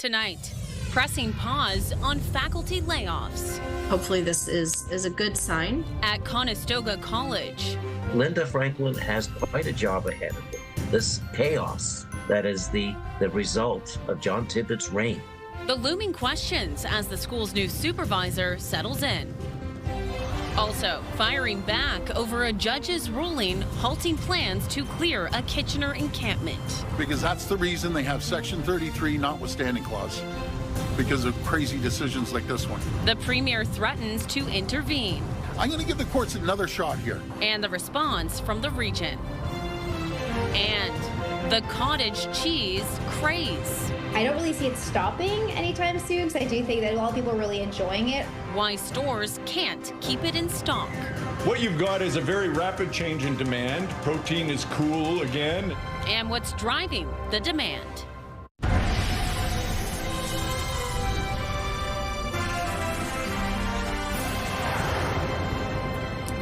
Tonight, pressing pause on faculty layoffs. Hopefully this is a good sign. At Conestoga College. Linda Franklin has quite a job ahead of her. This chaos that is the result of John Tibbet's reign. The looming questions as the school's new supervisor settles in. Also, firing back over a judge's ruling halting plans to clear a Kitchener encampment. Because that's the reason they have Section 33 notwithstanding clause, because of crazy decisions like this one. The premier threatens to intervene. I'm going to give the courts another shot here. And the response from the region. And the cottage cheese craze. I don't really see it stopping anytime soon, because I do think that a lot of people are really enjoying it. Why stores can't keep it in stock. What you've got is a very rapid change in demand. Protein is cool again. And what's driving the demand.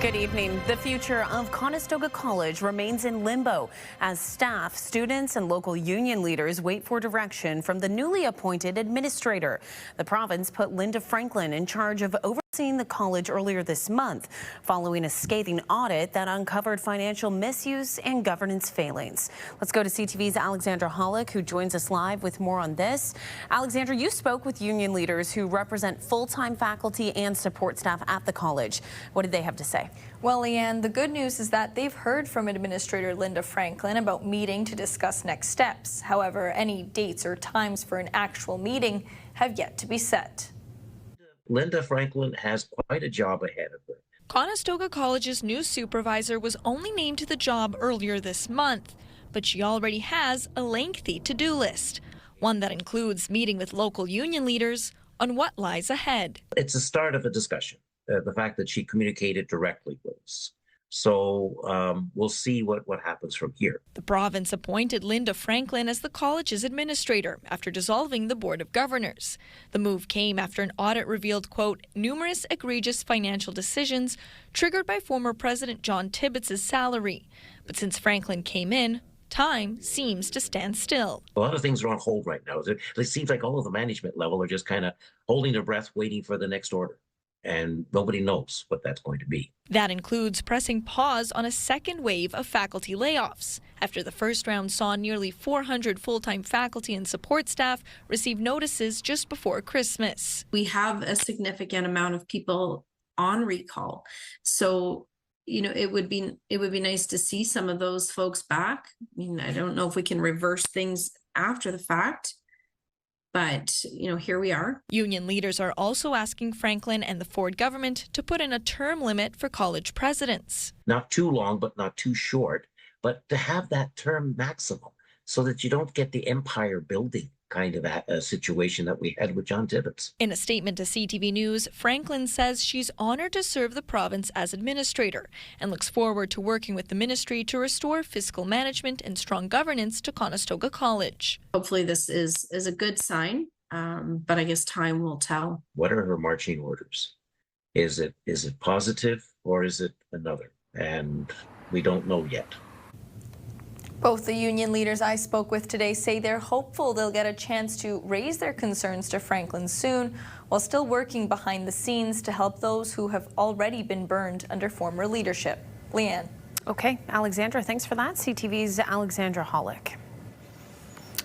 Good evening. The future of Conestoga College remains in limbo as staff, students, and local union leaders wait for direction from the newly appointed administrator. The province put Linda Franklin in charge of overseeing the college earlier this month, following a scathing audit that uncovered financial misuse and governance failings. Let's go to CTV's Alexandra Hollick, who joins us live with more on this. Alexandra, you spoke with union leaders who represent full-time faculty and support staff at the college. What did they have to say? Well, Leanne, the good news is that they've heard from Administrator Linda Franklin about meeting to discuss next steps. However, any dates or times for an actual meeting have yet to be set. Linda Franklin has quite a job ahead of her. Conestoga College's new supervisor was only named to the job earlier this month, but she already has a lengthy to-do list, one that includes meeting with local union leaders on what lies ahead. It's the start of a discussion. The fact that she communicated directly with us. So we'll see what happens from here. The province appointed Linda Franklin as the college's administrator after dissolving the Board of Governors. The move came after an audit revealed, quote, numerous egregious financial decisions triggered by former President John Tibbet's salary. But since Franklin came in, time seems to stand still. A lot of things are on hold right now. It seems like all of the management level are just kind of holding their breath, waiting for the next order. And nobody knows what that's going to be. That includes pressing pause on a second wave of faculty layoffs after the first round saw nearly 400 full-time faculty and support staff receive notices just before Christmas. We have a significant amount of people on recall. So, you know, it would be nice to see some of those folks back. I mean, I don't know if we can reverse things after the fact. But, you know, here we are. Union leaders are also asking Franklin and the Ford government to put in a term limit for college presidents. Not too long, but not too short, but to have that term maximum so that you don't get the empire building kind of a situation that we had with John Tibbet's. In a statement to CTV News, Franklin says she's honored to serve the province as administrator and looks forward to working with the ministry to restore fiscal management and strong governance to Conestoga College. Hopefully this is a good sign, but I guess time will tell. What are her marching orders? Is it positive or is it another? And we don't know yet. Both the union leaders I spoke with today say they're hopeful they'll get a chance to raise their concerns to Franklin soon, while still working behind the scenes to help those who have already been burned under former leadership. Leanne. Okay, Alexandra, thanks for that. CTV's Alexandra Hollick.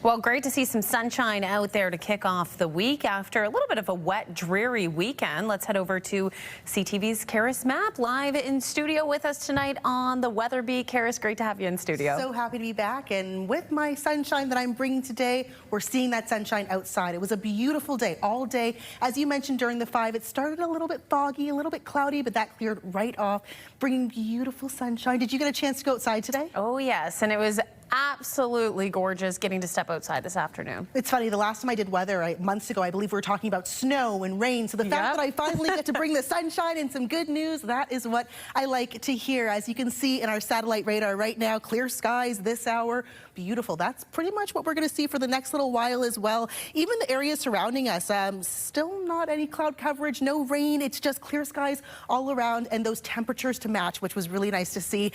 Well, great to see some sunshine out there to kick off the week after a little bit of a wet, dreary weekend. Let's head over to CTV's Karis Mapp live in studio with us tonight on the Weather Beat. Karis, great to have you in studio. So happy to be back, and with my sunshine that I'm bringing today, we're seeing that sunshine outside. It was a beautiful day all day. As you mentioned during the 5, it started a little bit foggy, a little bit cloudy, but that cleared right off, bringing beautiful sunshine. Did you get a chance to go outside today? Oh, yes, and it was absolutely gorgeous getting to step outside this afternoon. It's funny, the last time I did weather months ago, I believe we were talking about snow and rain. So the fact that I finally get to bring the sunshine and some good news, that is what I like to hear. As you can see in our satellite radar right now, clear skies this hour. Beautiful. That's pretty much what we're going to see for the next little while as well. Even the areas surrounding us, still not any cloud coverage, no rain. It's just clear skies all around and those temperatures to match, which was really nice to see.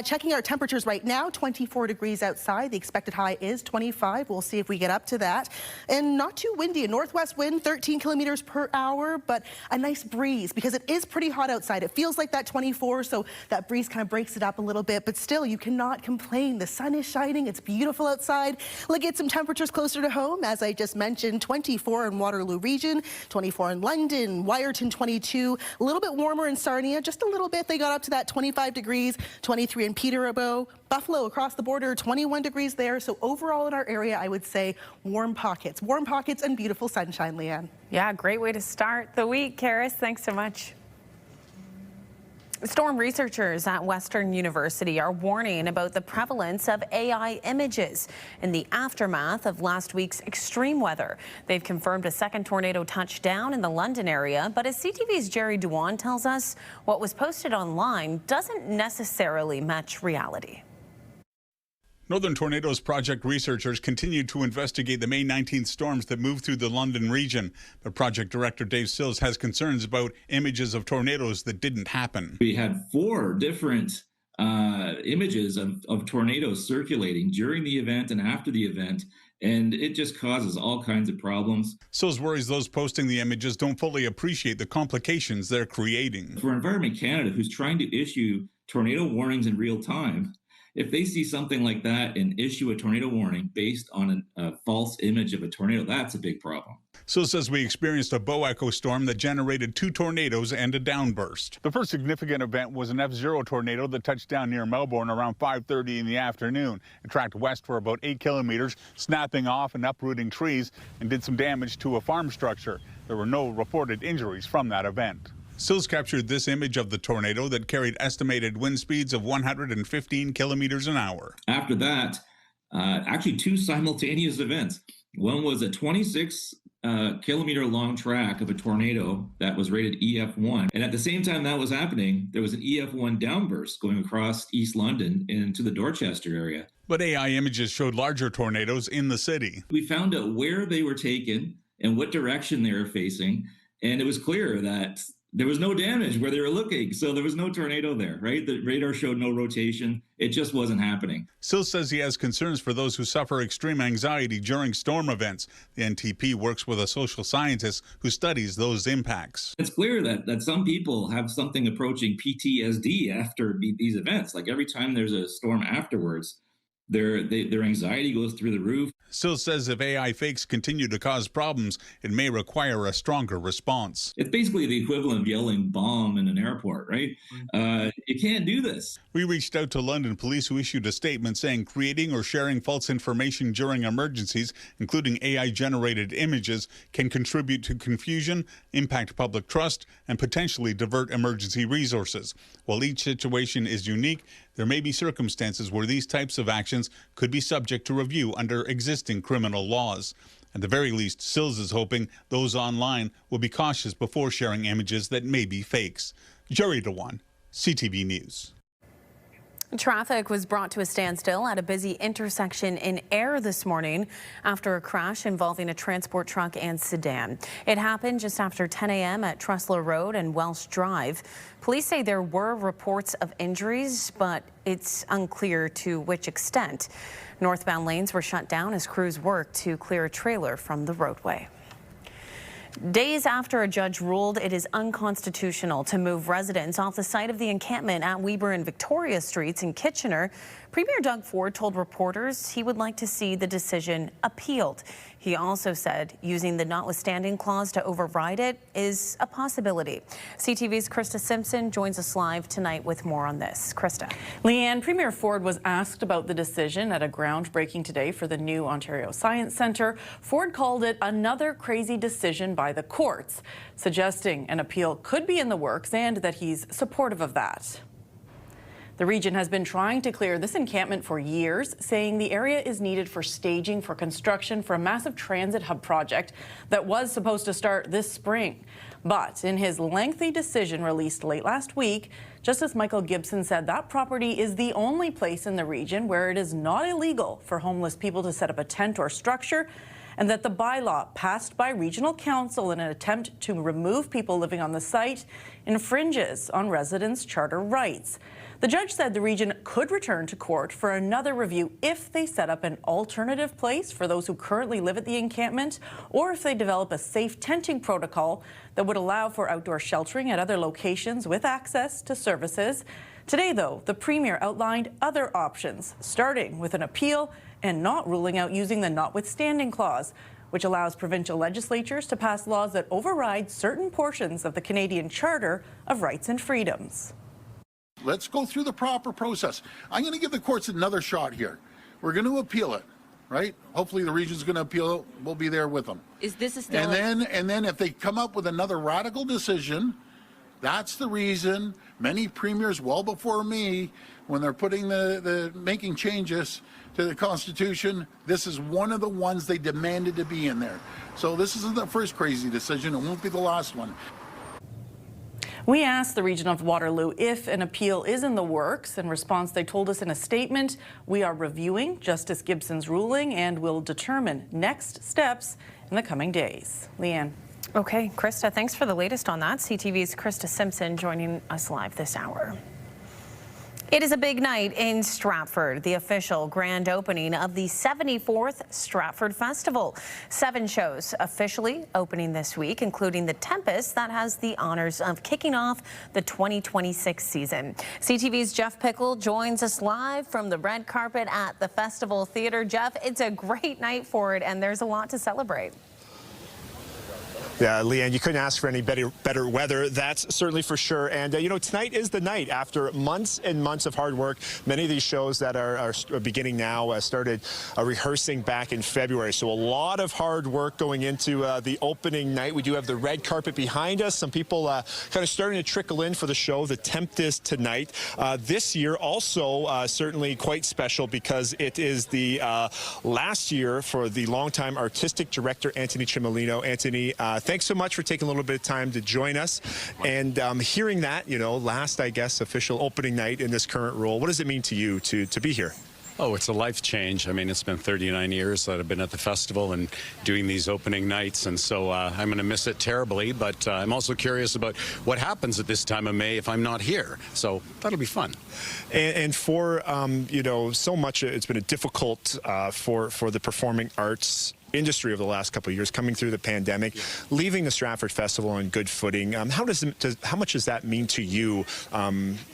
Checking our temperatures right now, 24 degrees degrees outside. The expected high is 25. We'll see if we get up to that. And not too windy. A northwest wind, 13 kilometers per hour, but a nice breeze because it is pretty hot outside. It feels like that 24, so that breeze kind of breaks it up a little bit, but still you cannot complain. The sun is shining. It's beautiful outside. Look at some temperatures closer to home. As I just mentioned, 24 in Waterloo region, 24 in London, Wyerton 22, a little bit warmer in Sarnia, just a little bit. They got up to that 25 degrees, 23 in Peterborough. Buffalo across the border, 21 degrees there. So overall in our area, I would say warm pockets and beautiful sunshine, Leanne. Yeah, great way to start the week, Karis. Thanks so much. Storm researchers at Western University are warning about the prevalence of AI images in the aftermath of last week's extreme weather. They've confirmed a second tornado touchdown in the London area, but as CTV's Jerry Dewan tells us, what was posted online doesn't necessarily match reality. Northern Tornadoes Project researchers continue to investigate the May 19th storms that moved through the London region. But Project Director Dave Sills has concerns about images of tornadoes that didn't happen. We had 4 different images of tornadoes circulating during the event and after the event, and it just causes all kinds of problems. Sills worries those posting the images don't fully appreciate the complications they're creating. For Environment Canada, who's trying to issue tornado warnings in real time, if they see something like that and issue a tornado warning based on a false image of a tornado, that's a big problem. Sills says we experienced a bow echo storm that generated 2 tornadoes and a downburst. The first significant event was an F-0 tornado that touched down near Melbourne around 5:30 in the afternoon. It tracked west for about 8 kilometers, snapping off and uprooting trees, and did some damage to a farm structure. There were no reported injuries from that event. Sills captured this image of the tornado that carried estimated wind speeds of 115 kilometers an hour. After that, actually 2 simultaneous events. One was a 26 kilometer long track of a tornado that was rated EF1. And at the same time that was happening, there was an EF1 downburst going across East London into the Dorchester area. But AI images showed larger tornadoes in the city. We found out where they were taken and what direction they were facing. And it was clear that there was no damage where they were looking, so there was no tornado there, right? The radar showed no rotation. It just wasn't happening. Sills says he has concerns for those who suffer extreme anxiety during storm events. The NTP works with a social scientist who studies those impacts. It's clear that some people have something approaching PTSD after these events. Like every time there's a storm afterwards, their anxiety goes through the roof. Sills says if AI fakes continue to cause problems, it may require a stronger response. It's basically the equivalent of yelling bomb in an airport, right? You can't do this. We reached out to London police, who issued a statement saying creating or sharing false information during emergencies, including AI-generated images, can contribute to confusion, impact public trust, and potentially divert emergency resources. While each situation is unique, there may be circumstances where these types of actions could be subject to review under existing criminal laws. At the very least, Sills is hoping those online will be cautious before sharing images that may be fakes. Jerry Dewan, CTV News. Traffic was brought to a standstill at a busy intersection in Ayr this morning after a crash involving a transport truck and sedan. It happened just after 10 a.m. at Trusler Road and Welsh Drive. Police say there were reports of injuries, but it's unclear to which extent. Northbound lanes were shut down as crews worked to clear a trailer from the roadway. Days after a judge ruled it is unconstitutional to move residents off the site of the encampment at Weber and Victoria Streets in Kitchener, Premier Doug Ford told reporters he would like to see the decision appealed. He also said using the notwithstanding clause to override it is a possibility. CTV's Krista Simpson joins us live tonight with more on this. Krista. Leanne, Premier Ford was asked about the decision at a groundbreaking today for the new Ontario Science Centre. Ford called it another crazy decision by the courts, suggesting an appeal could be in the works and that he's supportive of that. The region has been trying to clear this encampment for years, saying the area is needed for staging for construction for a massive transit hub project that was supposed to start this spring. But in his lengthy decision released late last week, Justice Michael Gibson said that property is the only place in the region where it is not illegal for homeless people to set up a tent or structure, and that the bylaw passed by Regional Council in an attempt to remove people living on the site infringes on residents' charter rights. The judge said the region could return to court for another review if they set up an alternative place for those who currently live at the encampment, or if they develop a safe tenting protocol that would allow for outdoor sheltering at other locations with access to services. Today, though, the Premier outlined other options, starting with an appeal and not ruling out using the Notwithstanding clause, which allows provincial legislatures to pass laws that override certain portions of the Canadian Charter of Rights and Freedoms. Let's go through the proper process. I'm going to give the courts another shot here. We're going to appeal it, right? Hopefully the region's going to appeal it. We'll be there with them. Is this a still? And then if they come up with another radical decision, that's the reason many premiers well before me, when they're putting making changes to the Constitution, this is one of the ones they demanded to be in there. So this isn't the first crazy decision. It won't be the last one. We asked the region of Waterloo if an appeal is in the works. In response, they told us in a statement, "We are reviewing Justice Gibson's ruling and will determine next steps in the coming days." Leanne. Okay, Krista, thanks for the latest on that. CTV's Krista Simpson joining us live this hour. It is a big night in Stratford, the official grand opening of the 74th Stratford Festival. 7 shows officially opening this week, including The Tempest, that has the honors of kicking off the 2026 season. CTV's Jeff Pickle joins us live from the red carpet at the Festival Theatre. Jeff, it's a great night for it, and there's a lot to celebrate. Yeah, Leanne, you couldn't ask for any better weather, that's certainly for sure. And, you know, tonight is the night after months and months of hard work. Many of these shows that are beginning now started rehearsing back in February. So a lot of hard work going into the opening night. We do have the red carpet behind us. Some people kind of starting to trickle in for the show. The Tempest tonight. This year also certainly quite special because it is the last year for the longtime artistic director, Anthony Cimolino. Anthony, thanks so much for taking a little bit of time to join us. And hearing that, you know, last, I guess, official opening night in this current role, what does it mean to you to be here? Oh, it's a life change. I mean, it's been 39 years that I've been at the festival and doing these opening nights, and so I'm going to miss it terribly, but I'm also curious about what happens at this time of May if I'm not here, so that'll be fun. And for, you know, so much, it's been a difficult for the performing arts industry over the last couple of years, coming through the pandemic, leaving the Stratford Festival on good footing. How much does that mean to you,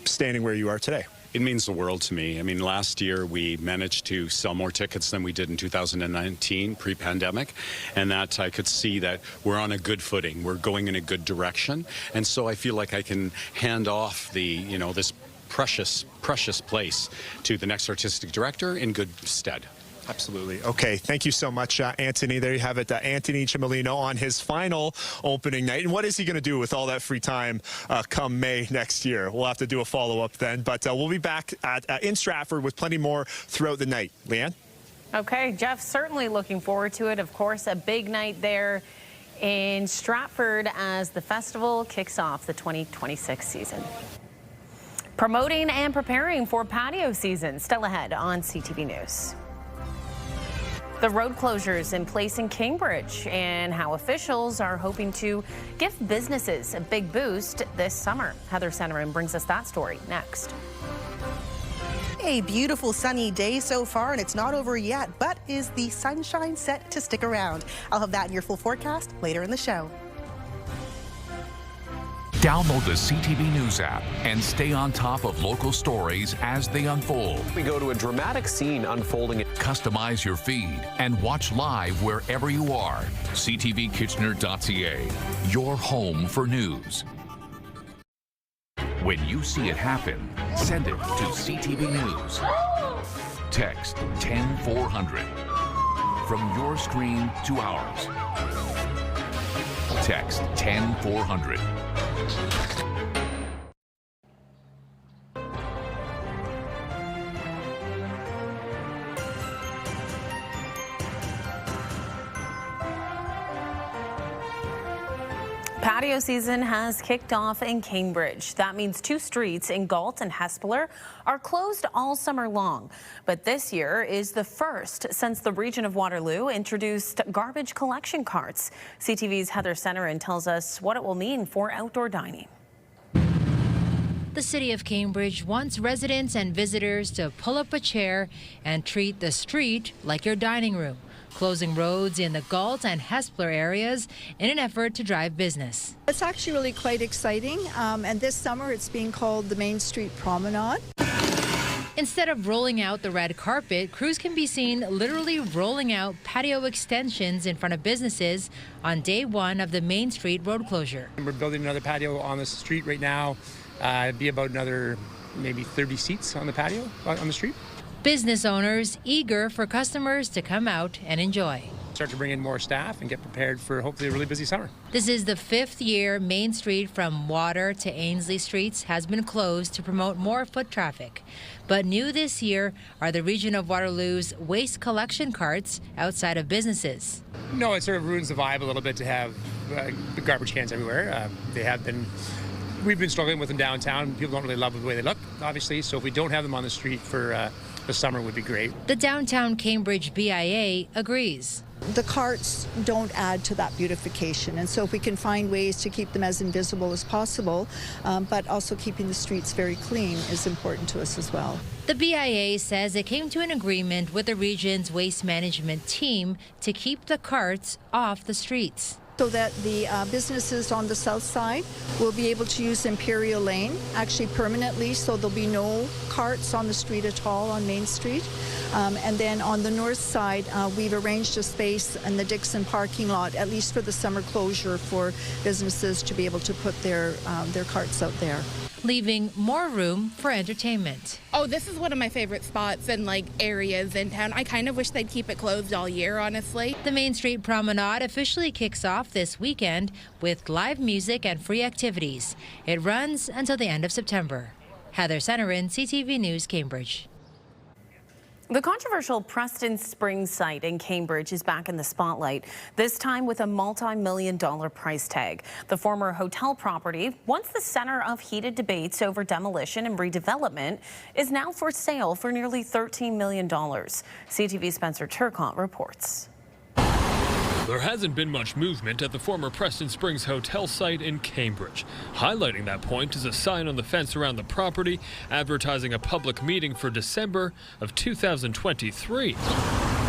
standing where you are today? It means the world to me. I mean, last year we managed to sell more tickets than we did in 2019, pre-pandemic, and that I could see that we're on a good footing. We're going in a good direction, and so I feel like I can hand off the, you know, this precious place to the next artistic director in good stead. Absolutely. Okay, thank you so much, Anthony. There you have it, Anthony Cimolino on his final opening night. And what is he going to do with all that free time come May next year? We'll have to do a follow-up then. But we'll be back in Stratford with plenty more throughout the night. Leanne? Okay, Jeff, certainly looking forward to it. Of course, a big night there in Stratford as the festival kicks off the 2026 season. Promoting and preparing for patio season. Still ahead on CTV News. The road closures in place in Cambridge and how officials are hoping to give businesses a big boost this summer. Heather Centerin brings us that story next. A beautiful sunny day so far, and it's not over yet, but is the sunshine set to stick around? I'll have that in your full forecast later in the show. Download the CTV News app and stay on top of local stories as they unfold. We go to a dramatic scene unfolding. Customize your feed and watch live wherever you are. ctvkitchener.ca, your home for news. When you see it happen, send it to CTV News. Text 10400. From your screen to ours. Text 10400. Patio season has kicked off in Cambridge. That means 2 streets in Galt and Hespeler are closed all summer long. But this year is the first since the region of Waterloo introduced garbage collection carts. CTV's Heather Centerin tells us what it will mean for outdoor dining. The City of Cambridge wants residents and visitors to pull up a chair and treat the street like your dining room, closing roads in the Galt and Hespeler areas in an effort to drive business. It's actually really quite exciting, and this summer it's being called the Main Street Promenade. Instead of rolling out the red carpet, crews can be seen literally rolling out patio extensions in front of businesses on day one of the Main Street road closure. We're building another patio on the street right now. It'd be about another maybe 30 seats on the patio on the street. Business owners eager for customers to come out and enjoy. Start to bring in more staff and get prepared for hopefully a really busy summer. This is the 5th year Main Street from Water to Ainsley Streets has been closed to promote more foot traffic. But new this year are the region of Waterloo's waste collection carts outside of businesses. No, it sort of ruins the vibe a little bit to have the garbage cans everywhere. We've been struggling with them downtown. People don't really love the way they look, obviously, so if we don't have them on the street for the summer would be great. The downtown Cambridge BIA agrees. The carts don't add to that beautification, and so if we can find ways to keep them as invisible as possible, but also keeping the streets very clean is important to us as well. The BIA says it came to an agreement with the region's waste management team to keep the carts off the streets, so that the businesses on the south side will be able to use Imperial Lane actually permanently, so there'll be no carts on the street at all on Main Street. And then on the north side, we've arranged a space in the Dixon parking lot, at least for the summer closure, for businesses to be able to put their carts out there, leaving more room for entertainment. Oh, this is one of my favorite spots and areas in town. I kind of wish they'd keep it closed all year, honestly. The Main Street Promenade officially kicks off this weekend with live music and free activities. It runs until the end of September. Heather Centerin, CTV News, Cambridge. The controversial Preston Springs site in Cambridge is back in the spotlight, this time with a multi-million-dollar price tag. The former hotel property, once the center of heated debates over demolition and redevelopment, is now for sale for nearly $13 million. CTV's Spencer Turcotte reports. There hasn't been much movement at the former Preston Springs hotel site in Cambridge. Highlighting that point is a sign on the fence around the property advertising a public meeting for December of 2023.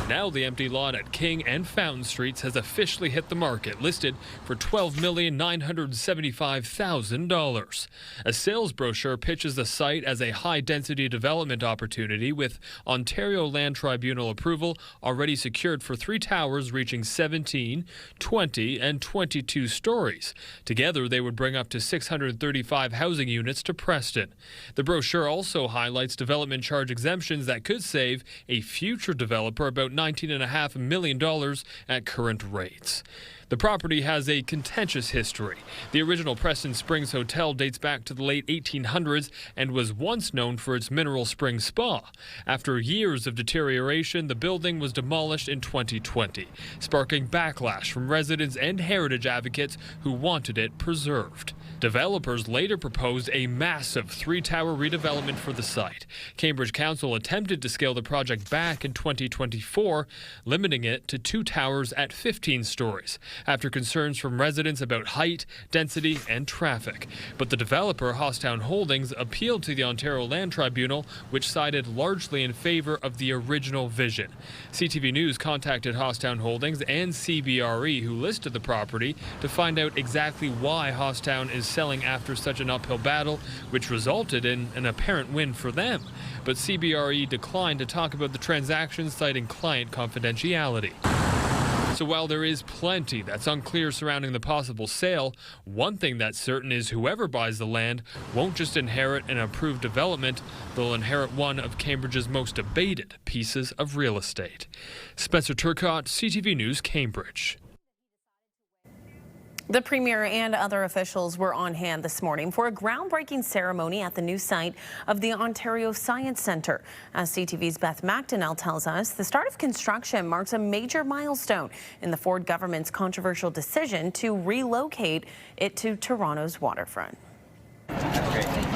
Now the empty lot at King and Fountain Streets has officially hit the market, listed for $12,975,000. A sales brochure pitches the site as a high-density development opportunity with Ontario Land Tribunal approval already secured for 3 towers reaching 17, 20, and 22 stories. Together, they would bring up to 635 housing units to Preston. The brochure also highlights development charge exemptions that could save a future developer about $19.5 million at current rates. The property has a contentious history. The original Preston Springs Hotel dates back to the late 1800s and was once known for its mineral spring spa. After years of deterioration, the building was demolished in 2020, sparking backlash from residents and heritage advocates who wanted it preserved. Developers later proposed a massive 3-tower redevelopment for the site. Cambridge Council attempted to scale the project back in 2024, limiting it to 2 towers at 15 stories, after concerns from residents about height, density, and traffic. But the developer, Hosstown Holdings, appealed to the Ontario Land Tribunal, which sided largely in favor of the original vision. CTV News contacted Hosstown Holdings and CBRE, who listed the property, to find out exactly why Hosstown is selling after such an uphill battle, which resulted in an apparent win for them. But CBRE declined to talk about the transaction, citing client confidentiality. So while there is plenty that's unclear surrounding the possible sale, one thing that's certain is whoever buys the land won't just inherit an approved development, they'll inherit one of Cambridge's most debated pieces of real estate. Spencer Turcotte, CTV News, Cambridge. The Premier and other officials were on hand this morning for a groundbreaking ceremony at the new site of the Ontario Science Centre. As CTV's Beth McDonnell tells us, the start of construction marks a major milestone in the Ford government's controversial decision to relocate it to Toronto's waterfront.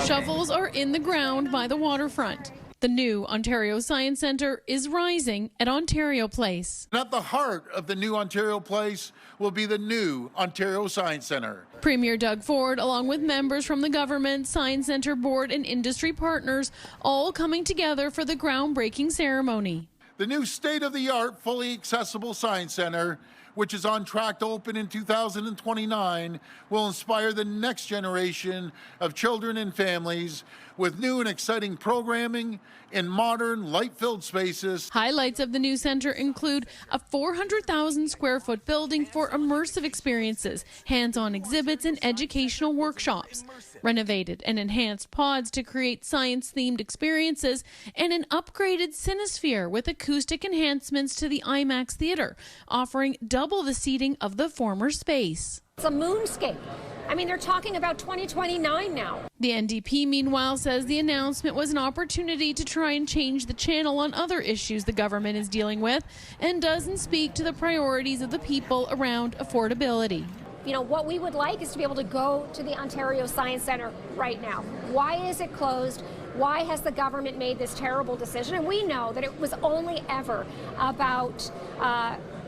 Shovels are in the ground by the waterfront. The new Ontario Science Centre is rising at Ontario Place. And at the heart of the new Ontario Place will be the new Ontario Science Centre. Premier Doug Ford, along with members from the government, Science Centre Board and industry partners, all coming together for the groundbreaking ceremony. The new state-of-the-art, fully accessible Science Centre, which is on track to open in 2029, will inspire the next generation of children and families with new and exciting programming in modern, light-filled spaces. Highlights of the new centre include a 400,000 square foot building for immersive experiences, hands-on exhibits and educational workshops, renovated and enhanced pods to create science-themed experiences, and an upgraded Cinesphere with acoustic enhancements to the IMAX theatre, offering double the seating of the former space. It's a moonscape. I mean, they're talking about 2029 now. The NDP, meanwhile, says the announcement was an opportunity to try and change the channel on other issues the government is dealing with and doesn't speak to the priorities of the people around affordability. You know, what we would like is to be able to go to the Ontario Science Centre right now. Why is it closed? Why has the government made this terrible decision? And we know that it was only ever about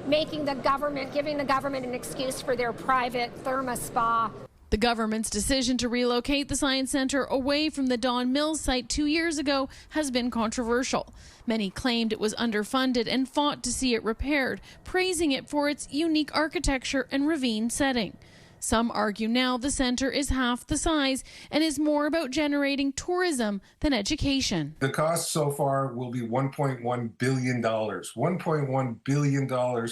giving the government an excuse for their private therma spa. The government's decision to relocate the Science Centre away from the Don Mills site 2 years ago has been controversial. Many claimed it was underfunded and fought to see it repaired, praising it for its unique architecture and ravine setting. Some argue now the centre is half the size and is more about generating tourism than education. The cost so far will be $1.1 billion. $1.1 billion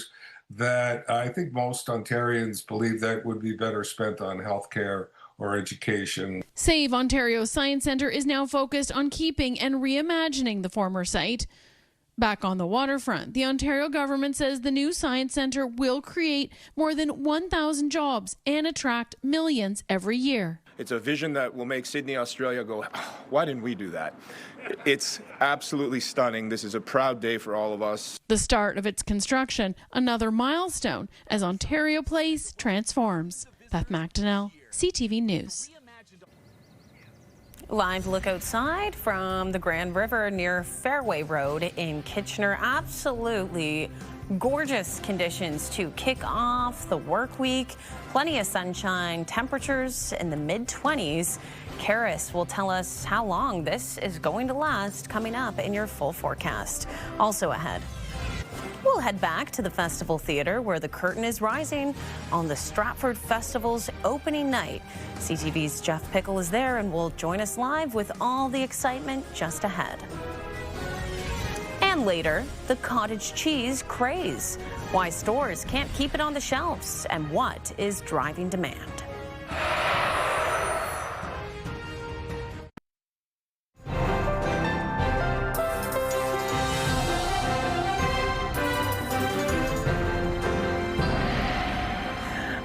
that I think most Ontarians believe that would be better spent on healthcare or education. Save Ontario Science Centre is now focused on keeping and reimagining the former site. Back on the waterfront, the Ontario government says the new Science Centre will create more than 1,000 jobs and attract millions every year. It's a vision that will make Sydney, Australia go, why didn't we do that? It's absolutely stunning. This is a proud day for all of us. The start of its construction, another milestone as Ontario Place transforms. Beth McDonnell, CTV News. Live look outside from the Grand River near Fairway Road in Kitchener. Absolutely gorgeous conditions to kick off the work week. Plenty of sunshine, temperatures in the mid-20s. Karis will tell us how long this is going to last coming up in your full forecast. Also ahead, we'll head back to the Festival Theatre where the curtain is rising on the Stratford Festival's opening night. CTV's Jeff Pickle is there and will join us live with all the excitement just ahead. And later, the cottage cheese craze. Why stores can't keep it on the shelves and what is driving demand.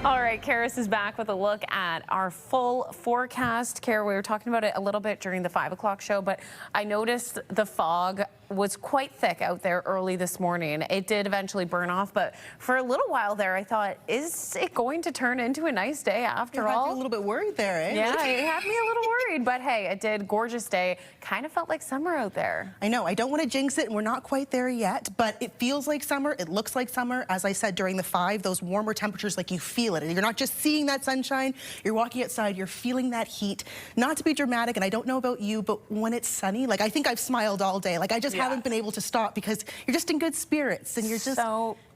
All right, Karis is back with a look at our full forecast. Kara, we were talking about it a little bit during the 5 o'clock show, but I noticed the fog was quite thick out there early this morning. It did eventually burn off, but for a little while there, I thought, is it going to turn into a nice day after all? You had me a little bit worried there, eh? Yeah, it had me a little worried, but hey, it did. Gorgeous day. Kind of felt like summer out there. I know. I don't want to jinx it, and we're not quite there yet, but it feels like summer. It looks like summer. As I said during the 5, those warmer temperatures, like you feel it. And you're not just seeing that sunshine. You're walking outside. You're feeling that heat. Not to be dramatic, and I don't know about you, but when it's sunny, like I think I've smiled all day. Like I just haven't been able to stop because you're just in good spirits and you're just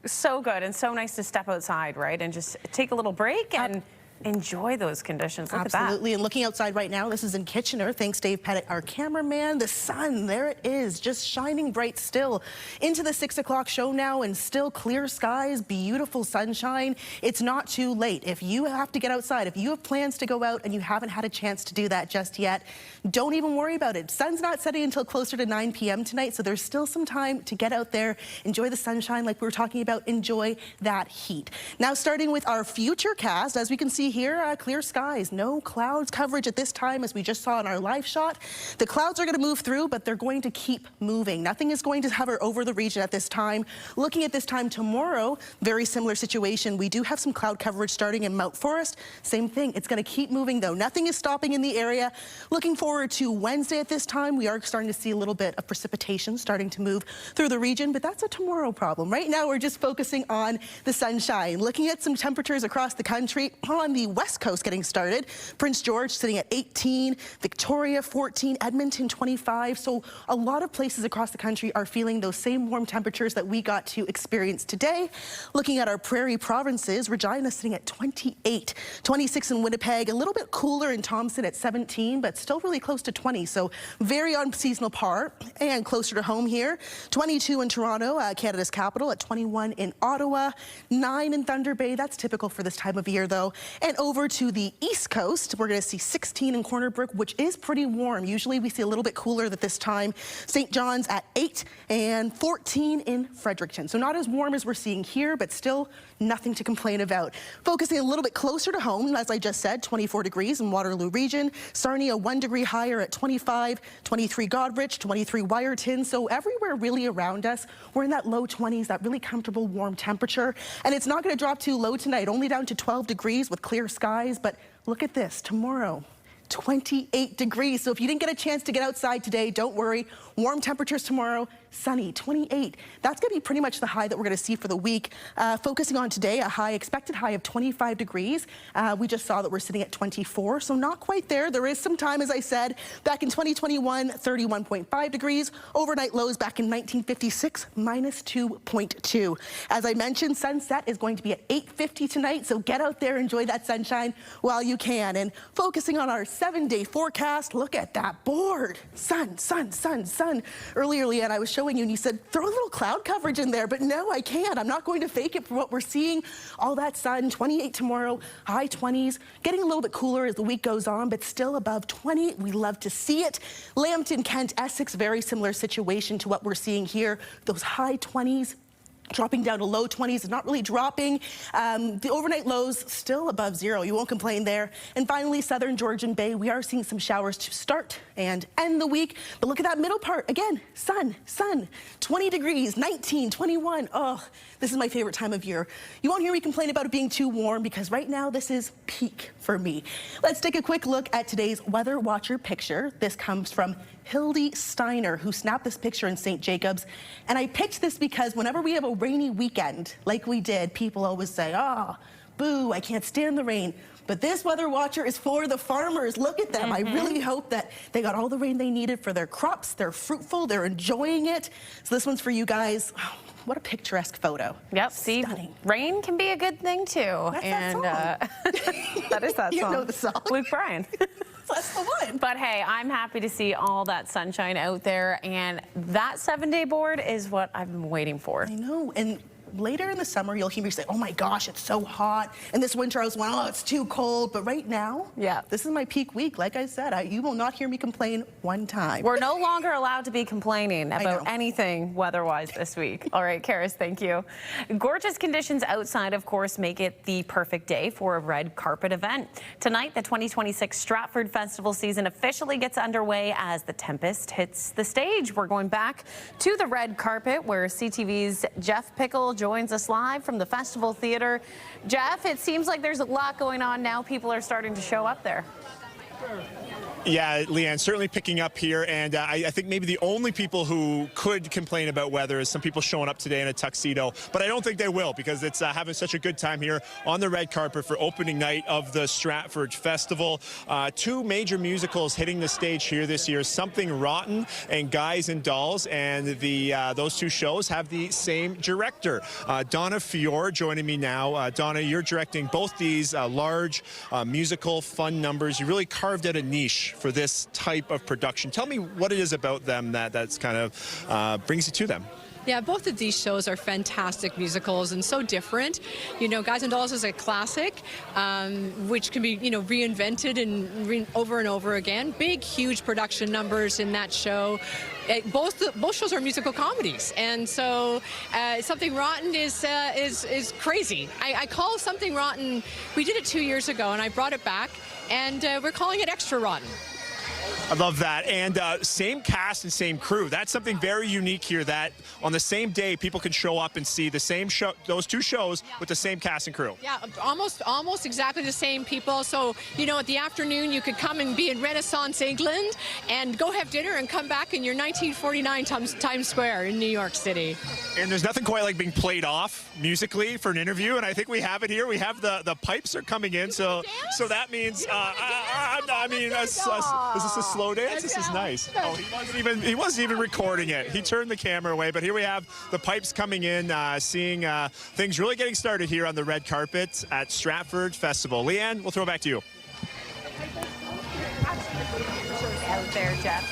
so good and so nice to step outside, right, and just take a little break and enjoy those conditions. Look Absolutely. at that. And looking outside right now, this is in Kitchener. Thanks, Dave Pettit, our cameraman. The sun, there it is, just shining bright still. Into the 6 o'clock show now and still clear skies, beautiful sunshine. It's not too late. If you have to get outside, if you have plans to go out and you haven't had a chance to do that just yet, don't even worry about it. Sun's not setting until closer to 9 p.m. tonight, so there's still some time to get out there, enjoy the sunshine like we were talking about, enjoy that heat. Now, starting with our future cast, as we can see see here, clear skies, no clouds coverage at this time, as we just saw in our live shot. The clouds are going to move through, but they're going to keep moving. Nothing is going to hover over the region at this time. Looking at this time tomorrow, very similar situation. We do have some cloud coverage starting in Mount Forest. Same thing. It's going to keep moving, though. Nothing is stopping in the area. Looking forward to Wednesday at this time. We are starting to see a little bit of precipitation starting to move through the region, but that's a tomorrow problem. Right now, we're just focusing on the sunshine. Looking at some temperatures across the country. On the west coast getting started, Prince George sitting at 18, Victoria 14, Edmonton 25. So a lot of places across the country are feeling those same warm temperatures that we got to experience today. Looking at our prairie provinces, Regina sitting at 28, 26 in Winnipeg, a little bit cooler in Thompson at 17, but still really close to 20. So very on seasonal par. And closer to home here, 22 in Toronto, Canada's capital, at 21 in Ottawa, 9 in Thunder Bay. That's typical for this time of year, though. And over to the east coast, we're going to see 16 in Corner Brook, which is pretty warm. Usually we see a little bit cooler at this time. St. John's at 8 and 14 in Fredericton. So not as warm as we're seeing here, but still nothing to complain about. Focusing a little bit closer to home, as I just said, 24 degrees in Waterloo region. Sarnia 1 degree higher at 25, 23 Godrich, 23 Wyerton. So everywhere really around us, we're in that low 20s, that really comfortable warm temperature. And it's not going to drop too low tonight, only down to 12 degrees with clear skies. But look at this, tomorrow, 28 degrees. So if you didn't get a chance to get outside today, don't worry. Warm temperatures tomorrow, sunny, 28. That's going to be pretty much the high that we're going to see for the week. Focusing on today, expected high of 25 degrees. We just saw that we're sitting at 24, so not quite there. There is some time, as I said, back in 2021, 31.5 degrees. Overnight lows back in 1956, minus 2.2. As I mentioned, sunset is going to be at 8:50 tonight, so get out there, enjoy that sunshine while you can. And focusing on our 7-day forecast, look at that board. Sun, sun, sun, sun. Earlier, Leanne, I was showing you and you said, throw a little cloud coverage in there, but no, I can't. I'm not going to fake it for what we're seeing. All that sun, 28 tomorrow, high 20s, getting a little bit cooler as the week goes on, but still above 20. We love to see it. Lambton, Kent, Essex, very similar situation to what we're seeing here. Those high 20s. Dropping down to low 20s, not really dropping. The overnight lows still above zero. You won't complain there. And finally, southern Georgian Bay, we are seeing some showers to start and end the week. But look at that middle part. Again, sun, sun, 20 degrees, 19, 21. Oh, this is my favorite time of year. You won't hear me complain about it being too warm because right now this is peak for me. Let's take a quick look at today's Weather Watcher picture. This comes from Hildy Steiner, who snapped this picture in St. Jacobs. And I picked this because whenever we have a rainy weekend, like we did, people always say, oh, boo, I can't stand the rain. But this Weather Watcher is for the farmers. Look at them. I really hope that they got all the rain they needed for their crops. They're fruitful. They're enjoying it. So this one's for you guys. Oh, what a picturesque photo. Yep. See, stunning. Rain can be a good thing, too. That's and that that is that you song. know the song. Luke Bryan. That's the one. But hey, I'm happy to see all that sunshine out there, and that 7-day board is what I've been waiting for. I know, and later in the summer, you'll hear me say, oh my gosh, it's so hot. And this winter I was going, oh, it's too cold. But right now, yeah, this is my peak week. Like I said, you will not hear me complain one time. We're no longer allowed to be complaining about anything weather-wise this week. All right, Karis, thank you. Gorgeous conditions outside, of course, make it the perfect day for a red carpet event. Tonight, the 2026 Stratford Festival season officially gets underway as the Tempest hits the stage. We're going back to the red carpet where CTV's Jeff Pickle joins us live from the Festival Theatre. Jeff, it seems like there's a lot going on now. People are starting to show up there. Yeah, Leanne, certainly picking up here, and I think maybe the only people who could complain about weather is some people showing up today in a tuxedo, but I don't think they will because it's having such a good time here on the red carpet for opening night of the Stratford Festival. 2 major musicals hitting the stage here this year, Something Rotten and Guys and Dolls, and those 2 shows have the same director. Donna Fior joining me now. Donna, you're directing both these large musical fun numbers. You really carved out a niche for this type of production. Tell me what it is about them that's kind of brings you to them. Yeah, both of these shows are fantastic musicals and so different. You know, Guys and Dolls is a classic, which can be, you know, reinvented and over and over again. Big, huge production numbers in that show. Both shows are musical comedies, and so Something Rotten is crazy. I call Something Rotten. We did it 2 years ago, and I brought it back, and we're calling it Extra Rotten. I love that. And same cast and same crew. That's something very unique here, that on the same day people can show up and see the same show, those two shows with the same cast and crew. Yeah, almost exactly the same people. So, you know, at the afternoon you could come and be in Renaissance England and go have dinner and come back in your 1949 Times Square in New York City. And there's nothing quite like being played off musically for an interview, and I think we have it here. We have the pipes are coming in, so that means I mean, is this a slow dance? This is nice. Oh, he wasn't even recording it. He turned the camera away, but here we have the pipes coming in, seeing things really getting started here on the red carpet at Stratford Festival. Leanne, we'll throw it back to you. Out there, Jeff.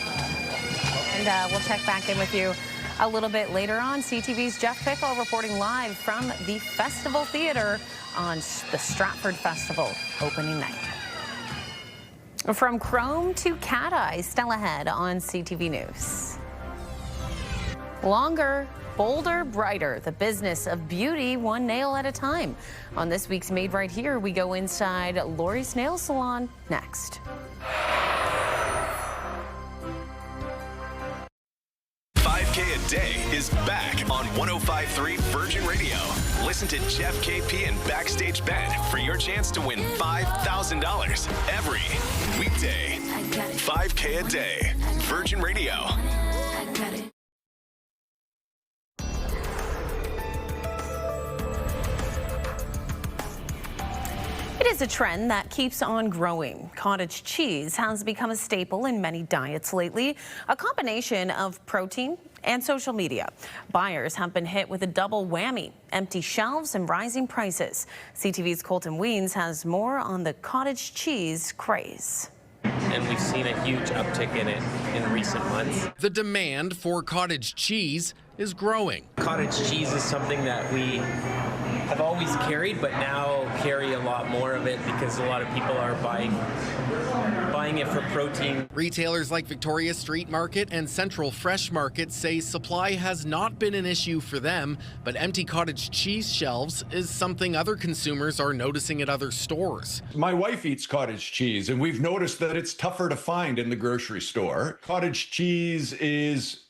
And we'll check back in with you a little bit later on. CTV's Jeff Pickle reporting live from the Festival Theatre on the Stratford Festival opening night. From Chrome to cat eye, still ahead on CTV News. Longer, bolder, brighter, the business of beauty one nail at a time. On this week's Made Right Here, we go inside Lori's Nail Salon next. 5K a Day is back on 105.3 Virgin Radio. Listen to Jeff KP and Backstage Ben for your chance to win $5,000 every weekday. 5K a Day, Virgin Radio. It is a trend that keeps on growing. Cottage cheese has become a staple in many diets lately, a combination of protein and social media. Buyers have been hit with a double whammy, empty shelves and rising prices. CTV's Colton Weens has more on the cottage cheese craze. And we've seen a huge uptick in it in recent months. The demand for cottage cheese is growing. Cottage cheese is something that we have always carried, but now carry a lot more of it because a lot of people are buying it for protein. Retailers like Victoria Street Market and Central Fresh Market say supply has not been an issue for them, but empty cottage cheese shelves is something other consumers are noticing at other stores. My wife eats cottage cheese, and we've noticed that it's tougher to find in the grocery store. Cottage cheese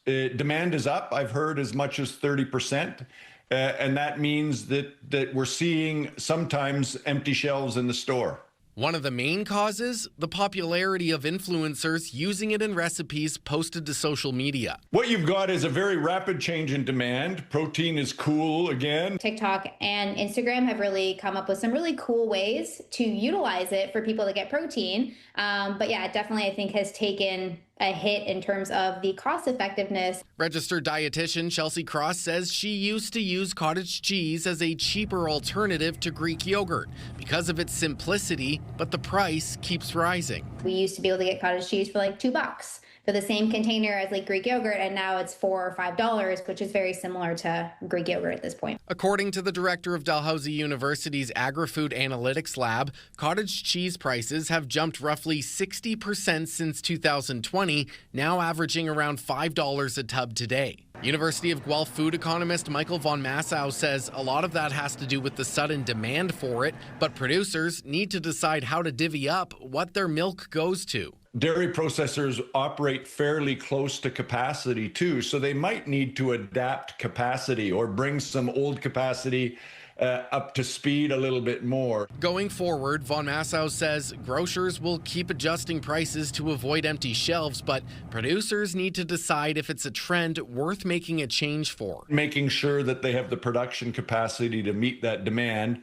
demand is up, I've heard, as much as 30%. And that means that we're seeing sometimes empty shelves in the store. One of the main causes, the popularity of influencers using it in recipes posted to social media. What you've got is a very rapid change in demand. Protein is cool again. TikTok and Instagram have really come up with some really cool ways to utilize it for people to get protein. But yeah, it definitely, I think, has taken a hit in terms of the cost effectiveness. Registered dietitian Chelsea Cross says she used to use cottage cheese as a cheaper alternative to Greek yogurt because of its simplicity, but the price keeps rising. We used to be able to get cottage cheese for like $2 for the same container as like Greek yogurt, and now it's $4 or $5, which is very similar to Greek yogurt at this point. According to the director of Dalhousie University's Agri-Food Analytics Lab, cottage cheese prices have jumped roughly 60% since 2020, now averaging around $5 a tub today. University of Guelph food economist Michael von Massow says a lot of that has to do with the sudden demand for it, but producers need to decide how to divvy up what their milk goes to. Dairy processors operate fairly close to capacity too, so they might need to adapt capacity or bring some old capacity up to speed a little bit more. Going forward, Von Massow says grocers will keep adjusting prices to avoid empty shelves, but producers need to decide if it's a trend worth making a change for. Making sure that they have the production capacity to meet that demand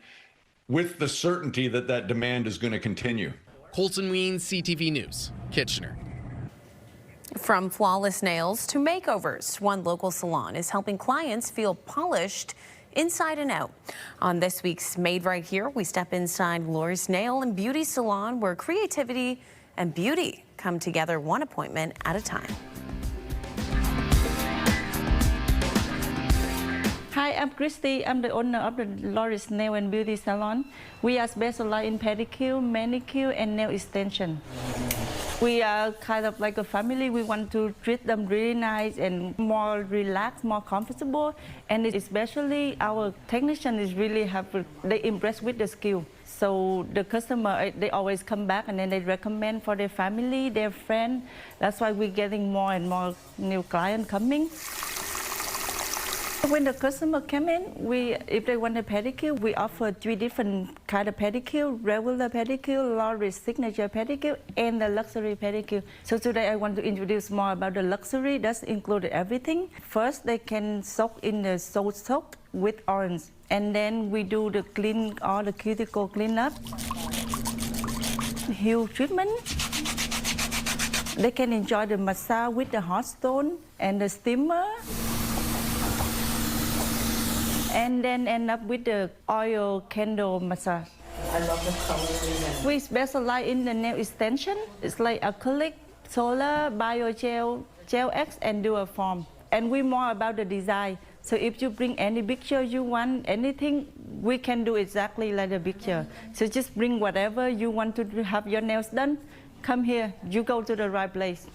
with the certainty that that demand is going to continue. Colton Weens, CTV News, Kitchener. From flawless nails to makeovers, one local salon is helping clients feel polished inside and out. On this week's Made Right Here, we step inside Lori's Nail and Beauty Salon, where creativity and beauty come together one appointment at a time. I'm Christy. I'm the owner of the Loris Nail and Beauty Salon. We are specialized in pedicure, manicure, and nail extension. We are kind of like a family. We want to treat them really nice and more relaxed, more comfortable. And especially our technician is really they impressed with the skill. So the customer, they always come back and then they recommend for their family, their friend. That's why we're getting more and more new clients coming. When the customer come in, if they want a pedicure, we offer 3 different kind of pedicure: regular pedicure, Loris signature pedicure, and the luxury pedicure. So today I want to introduce more about the luxury. That's included everything. First, they can soak in the salt soak with orange, and then we do the clean, all the cuticle cleanup, hue treatment. They can enjoy the massage with the hot stone and the steamer. And then end up with the oil candle massage. I love the color. We specialize in the nail extension. It's like acrylic, solar, biogel, gel X, and dual form. And we more about the design. So if you bring any picture you want, anything, we can do exactly like the picture. So just bring whatever you want to have your nails done. Come here, you go to the right place.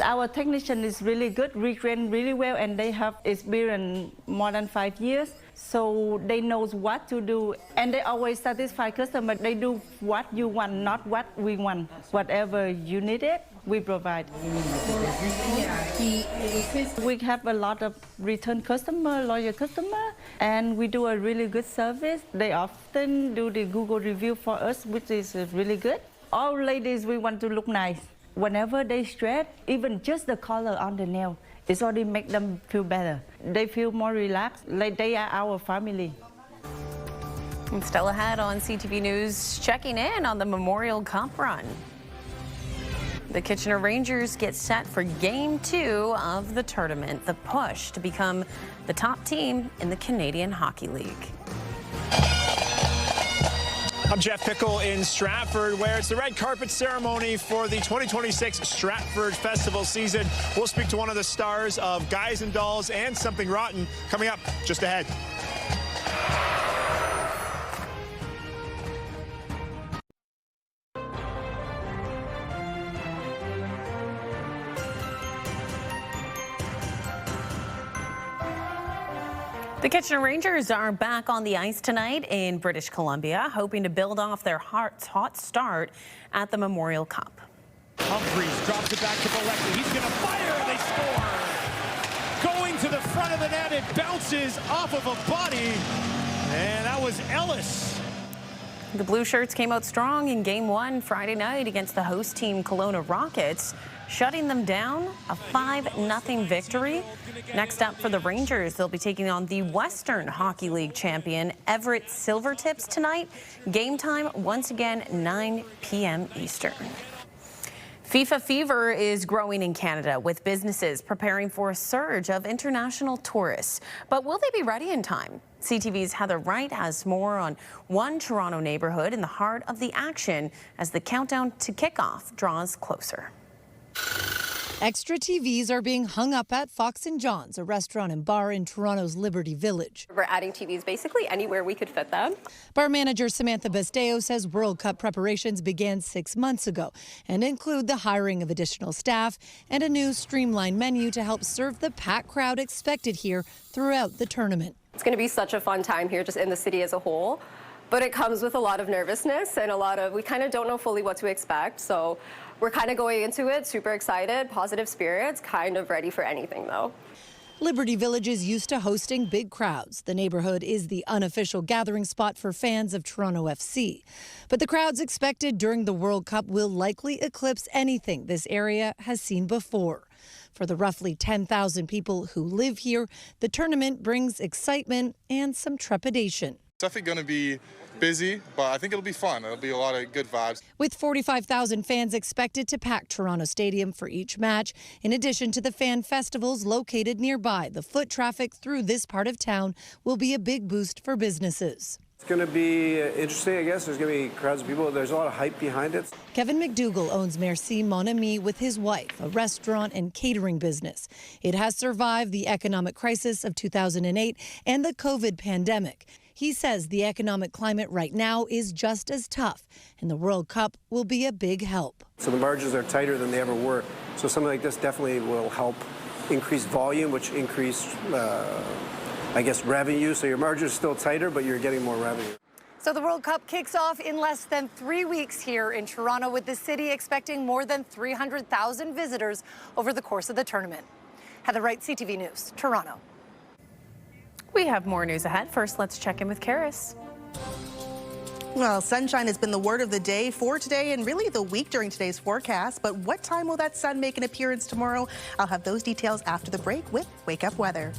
Our technician is really good, we train really well, and they have experience more than 5 years. So they know what to do, and they always satisfy customers. They do what you want, not what we want. Whatever you need it, we provide. We have a lot of return customer, loyal customer, and we do a really good service. They often do the Google review for us, which is really good. All ladies, we want to look nice. Whenever they stress, even just the color on the nail, it's already make them feel better. They feel more relaxed, like they are our family. And still ahead on CTV News, checking in on the Memorial Cup run. The Kitchener Rangers get set for Game 2 of the tournament, the push to become the top team in the Canadian Hockey League. I'm Jeff Pickle in Stratford, where it's the red carpet ceremony for the 2026 Stratford Festival season. We'll speak to one of the stars of Guys and Dolls and Something Rotten coming up just ahead. The Kitchener Rangers are back on the ice tonight in British Columbia, hoping to build off their hot start at the Memorial Cup. Humphreys drops it back to Bolecki. He's going to fire, and they score. Going to the front of the net, it bounces off of a body, and that was Ellis. The Blue Shirts came out strong in Game 1 Friday night against the host team Kelowna Rockets, shutting them down, a 5-0 victory. Next up for the Rangers, they'll be taking on the Western Hockey League champion Everett Silvertips tonight. Game time, once again, 9 p.m. Eastern. FIFA fever is growing in Canada, with businesses preparing for a surge of international tourists. But will they be ready in time? CTV's Heather Wright has more on one Toronto neighborhood in the heart of the action as the countdown to kickoff draws closer. Extra TVs are being hung up at Fox & John's, a restaurant and bar in Toronto's Liberty Village. We're adding TVs basically anywhere we could fit them. Bar manager Samantha Basteo says World Cup preparations began 6 months ago and include the hiring of additional staff and a new streamlined menu to help serve the packed crowd expected here throughout the tournament. It's going to be such a fun time here just in the city as a whole, but it comes with a lot of nervousness and we kind of don't know fully what to expect. So we're kind of going into it super excited, positive spirits, kind of ready for anything though. Liberty Village is used to hosting big crowds. The neighborhood is the unofficial gathering spot for fans of Toronto FC. But the crowds expected during the World Cup will likely eclipse anything this area has seen before. For the roughly 10,000 people who live here, the tournament brings excitement and some trepidation. It's definitely going to be busy, but I think it'll be fun. It'll be a lot of good vibes. With 45,000 fans expected to pack Toronto Stadium for each match, in addition to the fan festivals located nearby, the foot traffic through this part of town will be a big boost for businesses. It's going to be interesting, I guess. There's going to be crowds of people. There's a lot of hype behind it. Kevin McDougall owns Merci Mon Ami with his wife, a restaurant and catering business. It has survived the economic crisis of 2008 and the COVID pandemic. He says the economic climate right now is just as tough, and the World Cup will be a big help. So the margins are tighter than they ever were. So something like this definitely will help increase volume, which increase, I guess, revenue. So your margins are still tighter, but you're getting more revenue. So the World Cup kicks off in less than 3 weeks here in Toronto, with the city expecting more than 300,000 visitors over the course of the tournament. Heather Wright, CTV News, Toronto. We have more news ahead. First, let's check in with Karis. Well, sunshine has been the word of the day for today and really the week during today's forecast. But what time will that sun make an appearance tomorrow? I'll have those details after the break with Wake Up Weather.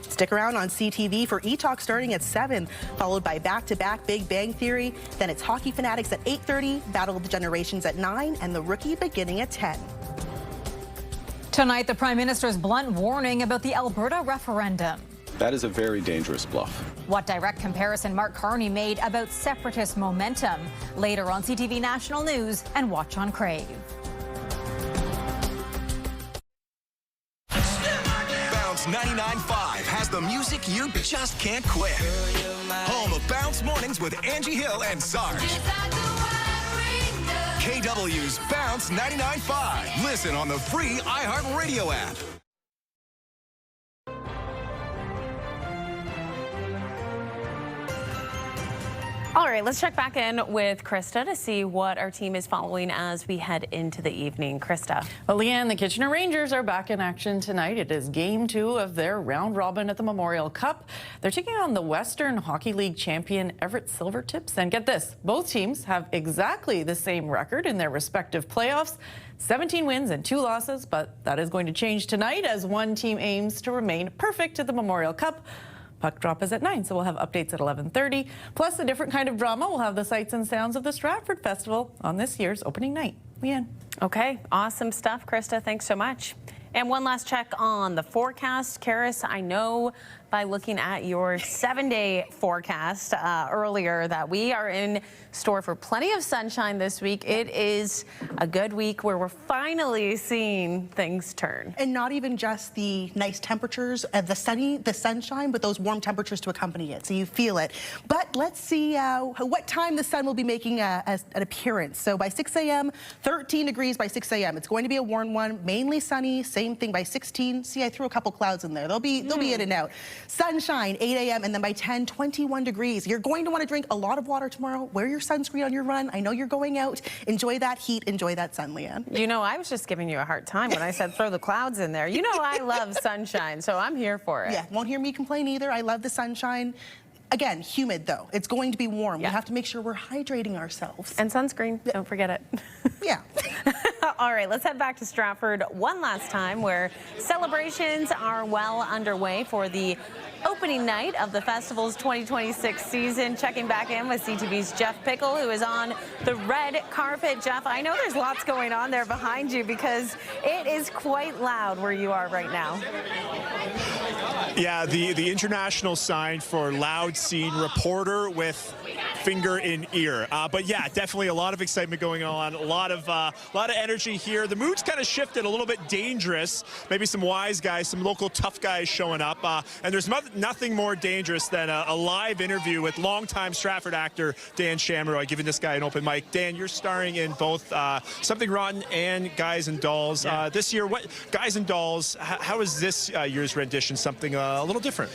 Stick around on CTV for E-Talk starting at 7, followed by back-to-back Big Bang Theory. Then it's Hockey Fanatics at 8:30, Battle of the Generations at 9, and The Rookie beginning at 10. Tonight, the Prime Minister's blunt warning about the Alberta referendum. That is a very dangerous bluff. What direct comparison Mark Carney made about separatist momentum. Later on CTV National News and watch on Crave. Bounce 99.5 has the music you just can't quit. Home of Bounce Mornings with Angie Hill and Sarge. KW's Bounce 99.5. Listen on the free iHeartRadio app. All right, let's check back in with Krista to see what our team is following as we head into the evening. Krista. Well, Leanne, the Kitchener Rangers are back in action tonight. It is game 2 of their round robin at the Memorial Cup. They're taking on the Western Hockey League champion Everett Silvertips. And get this, both teams have exactly the same record in their respective playoffs. 17 wins and 2 losses, but that is going to change tonight as one team aims to remain perfect at the Memorial Cup. Puck drop is at 9, so we'll have updates at 11:30. Plus a different kind of drama. We'll have the sights and sounds of the Stratford Festival on this year's opening night. Leanne. Okay, awesome stuff, Krista. Thanks so much. And one last check on the forecast. Karis, I know by looking at your 7-day forecast earlier that we are in store for plenty of sunshine this week. It is a good week where we're finally seeing things turn. And not even just the nice temperatures, the sunshine, but those warm temperatures to accompany it, so you feel it. But let's see what time the sun will be making an appearance. So by 6 a.m., 13 degrees by 6 a.m. It's going to be a warm one, mainly sunny. Same thing by 16. See, I threw a couple clouds in there. They'll be in and out. Sunshine, 8 a.m., and then by 10, 21 degrees. You're going to want to drink a lot of water tomorrow. Wear your sunscreen on your run. I know you're going out. Enjoy that heat. Enjoy that sun, Leanne. You know, I was just giving you a hard time when I said throw the clouds in there. You know I love sunshine, so I'm here for it. Yeah, won't hear me complain either. I love the sunshine. Again, humid though. It's going to be warm. Yeah. We have to make sure we're hydrating ourselves. And sunscreen, don't forget it. Yeah. All right, let's head back to Stratford one last time, where celebrations are well underway for the opening night of the festival's 2026 season. Checking back in with CTV's Jeff Pickle, who is on the red carpet. Jeff, I know there's lots going on there behind you because it is quite loud where you are right now. Yeah, the international sign for loud scene reporter with finger in ear. But yeah, definitely a lot of excitement going on, a lot of energy here. The mood's kind of shifted, a little bit dangerous. Maybe some wise guys, some local tough guys showing up. And there's nothing more dangerous than a live interview with longtime Stratford actor Dan Shamroy, giving this guy an open mic. Dan, you're starring in both Something Rotten and Guys and Dolls. Yeah. This year, what Guys and Dolls, how is this year's rendition something a little different?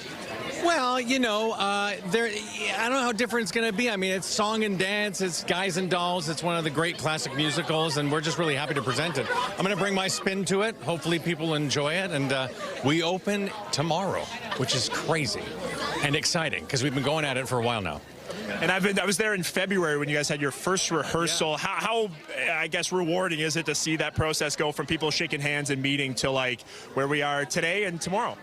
Well, you know, I don't know how different it's going to be. I mean, it's song and dance, it's Guys and Dolls, it's one of the great classic musicals, and we're just really happy to present it. I'm going to bring my spin to it. Hopefully people enjoy it, and we open tomorrow, which is crazy and exciting because we've been going at it for a while now. And I was there in February when you guys had your first rehearsal. Yeah. How I guess, rewarding is it to see that process go from people shaking hands and meeting to like where we are today and tomorrow?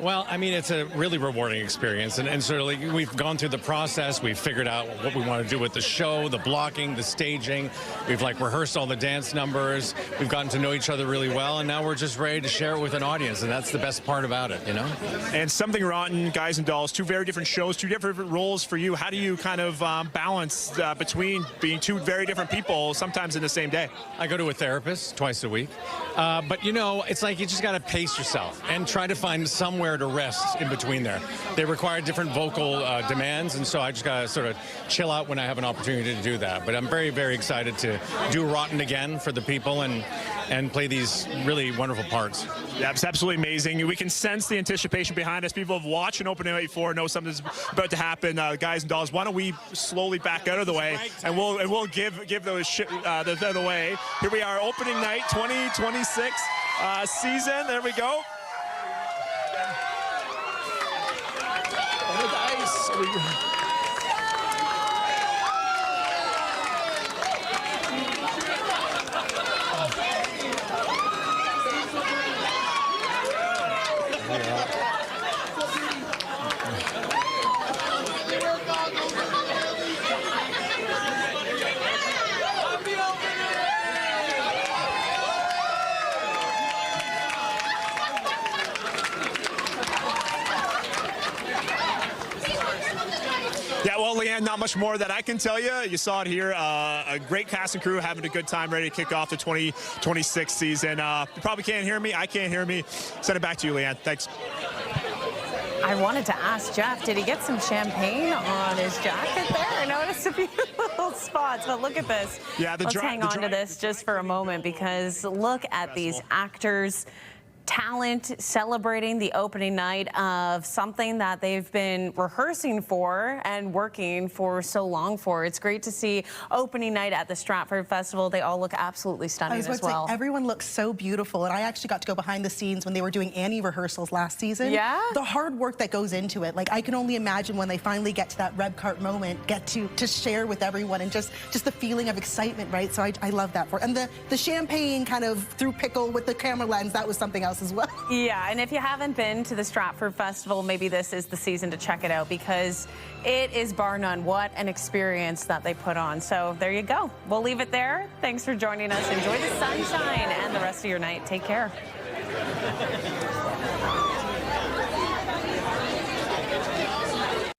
Well, I mean, it's a really rewarding experience, and certainly we've gone through the process. We've figured out what we want to do with the show, the blocking, the staging. We've rehearsed all the dance numbers. We've gotten to know each other really well, and now we're just ready to share it with an audience, and that's the best part about it, you know? And Something Rotten, Guys and Dolls, two very different shows, two different roles for you. How do you kind of balance between being two very different people sometimes in the same day? I go to a therapist twice a week, but you know, it's like you just got to pace yourself and try to find somewhere to rest in between there. They require different vocal demands, and so I just got to sort of chill out when I have an opportunity to do that. But I'm very, very excited to do Rotten again for the people and play these really wonderful parts. Yeah, it's absolutely amazing. We can sense the anticipation behind us. People have watched an opening night before, know something's about to happen. Guys and Dolls, why don't we slowly back out of the way, and we'll give those out of the way. Here we are, opening night 2026 season. There we go. Yeah, well, Leanne, not much more that I can tell you. You saw it here. A great cast and crew having a good time, ready to kick off the 2026 season. You probably can't hear me. I can't hear me. Send it back to you, Leanne. Thanks. I wanted to ask Jeff, did he get some champagne on his jacket there? I noticed a few little spots, but look at this. Yeah, let's hang on to this just for a moment, because look at these actors. Talent celebrating the opening night of something that they've been rehearsing for and working for so long for. It's great to see opening night at the Stratford Festival. They all look absolutely stunning as well. Say, everyone looks so beautiful, and I actually got to go behind the scenes when they were doing Annie rehearsals last season. Yeah. The hard work that goes into it. Like, I can only imagine when they finally get to that red cart moment, get to share with everyone, and just the feeling of excitement, right? So I love that for it. And the champagne kind of through pickle with the camera lens, that was something else as well. Yeah, and if you haven't been to the Stratford Festival, maybe this is the season to check it out, because it is bar none. What an experience that they put on. So there you go. We'll leave it there. Thanks for joining us. Enjoy the sunshine and the rest of your night. Take care.